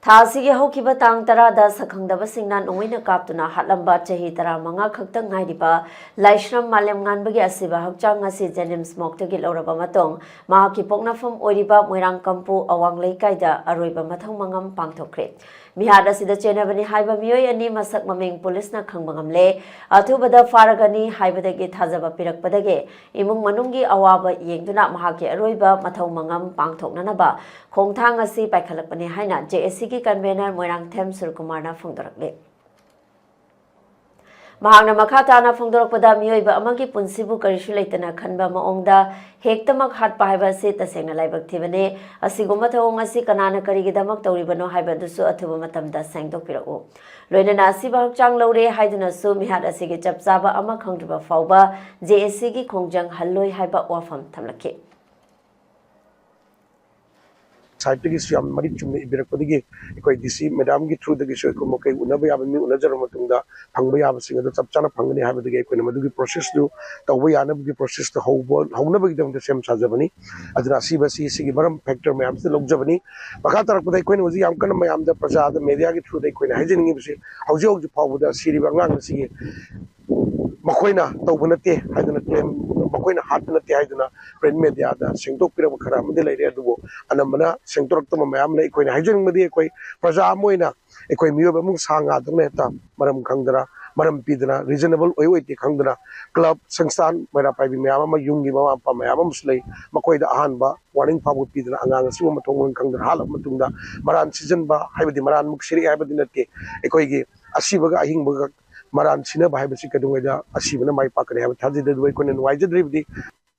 ꯊꯥꯁꯤꯒꯤ ꯍꯧꯈꯤꯕ ꯇꯥꯡ 10ꯗ ꯁꯛꯈꯪꯗꯕꯁꯤꯡꯅ ꯅꯣꯡꯃꯩꯅ ꯀꯥꯞꯇꯨꯅ ꯍꯥꯠꯂꯝꯕ ꯆꯍꯤ 15 ꯈꯛꯇꯪ ꯉꯥꯏꯔꯤꯕ L.Malemnganbaꯒꯤ ꯑꯁꯤꯕ ꯍꯛꯆꯥꯡ ꯉꯁꯤ JNIMS morgue ꯂꯧꯔꯕ ꯃꯇꯨꯡ ꯃꯍꯥꯛꯀꯤ ꯄꯣꯛꯅꯐꯝ ꯑꯣꯏꯔꯤꯕ ꯃꯣꯏꯔꯥꯡꯀꯝꯄꯨ ꯑꯋꯥꯡ ꯂꯩꯀꯥꯏꯗ ꯑꯔꯣꯏꯕ ꯃꯊꯧ ꯃꯉꯝ ꯄꯥꯡꯊꯣꯛꯈ꯭ꯔꯦ꯫ ꯃꯤꯍꯥꯠ ꯑꯁꯤꯗ ꯆꯦꯟꯅꯕꯅꯤ ꯍꯥꯏꯕ ꯃꯤꯑꯣꯏ ꯑꯅꯤ ꯃꯁꯛ ꯃꯃꯤꯡ ꯄꯨꯂꯤꯁꯅ ꯈꯪꯕ ꯉꯝꯂꯦ꯫ ꯑꯊꯨꯕꯗ ꯐꯥꯔꯒꯅꯤ ꯍꯥꯏꯕꯗꯒꯤ ꯊꯥꯖꯕ ꯄꯤꯔꯛꯄꯗꯒꯤ ꯏꯃꯨꯡ ꯃꯅꯨꯡꯒꯤ ꯑꯋꯥꯕ ꯌꯦꯡꯗꯨꯅ ꯃꯍꯥꯛꯀꯤ ꯑꯔꯣꯏꯕ ꯃꯊꯧ ꯃꯉꯝ ꯄꯥꯡꯊꯣꯛꯅꯅꯕ ꯈꯣꯡꯊꯥꯡ ꯑꯁꯤ ꯄꯥꯏꯈꯠꯂꯛꯄꯅꯤ ꯍꯥꯏꯅ JACꯒꯤ ꯀꯟꯚꯦꯅꯔ ꯃꯣꯏꯔꯥꯡꯊꯦꯝ ꯐꯣꯡꯗꯣꯔꯛꯂꯦ꯫ ꯃꯍꯥꯛꯅ ꯃꯈꯥ ꯇꯥꯅ ꯐꯣꯡꯗꯣꯔꯛꯄꯗ ꯃꯤꯑꯣꯏꯕ ꯑꯃꯒꯤ ꯄꯨꯟꯁꯤꯕꯨ ꯀꯔꯤꯁꯨ ꯂꯩꯇꯅ ꯈꯟꯕ ꯃꯑꯣꯡꯗ ꯍꯦꯛꯇꯃꯛ ꯍꯥꯠꯄ ꯍꯥꯏꯕ ꯑꯁꯤ ꯇꯁꯦꯡꯅ ꯂꯥꯏꯕꯛ ꯊꯤꯕꯅꯤ꯫ ꯑꯁꯤꯒꯨꯝꯕ ꯊꯧꯑꯣꯡ ꯑꯁꯤ ꯀꯅꯥꯅ ꯀꯔꯤꯒꯤꯗꯃꯛ ꯇꯧꯔꯤꯕꯅꯣ ꯍꯥꯏꯕꯗꯨꯁꯨ ꯑꯊꯨꯕ ꯃꯇꯝꯗ ꯁꯦꯡꯗꯣꯛꯄꯤꯔꯛꯎ꯫ ꯂꯣꯏꯅꯅ ꯑꯁꯤꯕ ꯍꯛꯆꯥꯡ ꯂꯧꯔꯦ ꯍꯥꯏꯗꯨꯅꯁꯨ ꯃꯤꯍꯥꯠ ꯑꯁꯤꯒꯤ ꯆꯞ ꯆꯥꯕ ꯑꯃ ꯈꯪꯗ꯭ꯔꯤꯕ ꯐꯥꯎꯕ JACꯒꯤ ꯈꯣꯡꯖꯪ ꯍꯜꯂꯣꯏ ꯍꯥꯏꯕ ꯋꯥꯐꯝ ꯊꯝꯂꯛꯈꯤ꯫ साइटगी याम मरी चुमने इबिरकपदगी इकोई DC मैडम की थ्रू दगी सो इको मकै उनबा याब मी उनजर मतुंगदा फंगबा याब सिंग द चप चाना फंगनी हाबदगी इकोई मदुगी प्रोसेस दु तौबा यानबगी process the हौनबगी them the same साजबनी अदना सीबसी सिगी मरम फैक्टर मैम से लोगजबनी बखा तरकपदा इकोई वजी याम कन मैम द प्रजा द मीडिया की थ्रू द इकोई हाइजिनिंग बिसे हौजे हौजे फावदा सिरिबा ngang सिगी मखोइना तौबा नते हाइदना क्लेम मखोइना हात नते हाइदना प्रिंट मीडिया दा सेंगदोक पिरब खरा मदे लेरे अदुबो अनमना सेंगतोरक्तम मैम ले इकोई हाइजिनिंग मदे इकोई प्रजा मोइना इकोई मियोबा मु सांगा दने हेता मरम खंगदरा मरम पीदना रीजनेबल ओइ ओइते खंगदना क्लब संस्थान मैरा पाइबी मैम मा युंगी मा पा मैम मुस्लै मखोइ दा अहानबा वार्निंग फाबु पीदना अंगांग सिगो मथोंग खंगदरा हालब मतुंगदा मरान सिजनबा हाइबदि मरान मुक्सिरि हाइबदि नते इकोइगी असिबगा अहिंबगा मरान सिना भाई बसी कदुंगदा असिबना माइ पाकरे हाब थाजिदे दुई कोने वाइजद्रिबदि